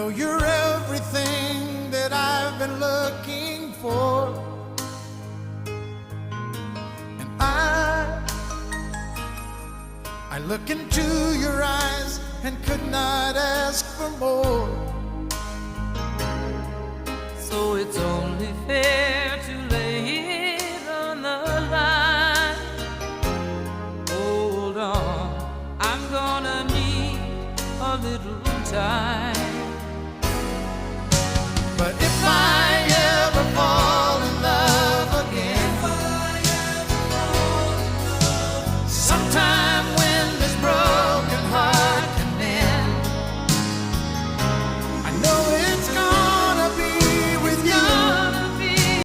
know you're everything that I've been looking for, and I look into your eyes and could not ask for more. So it's only fair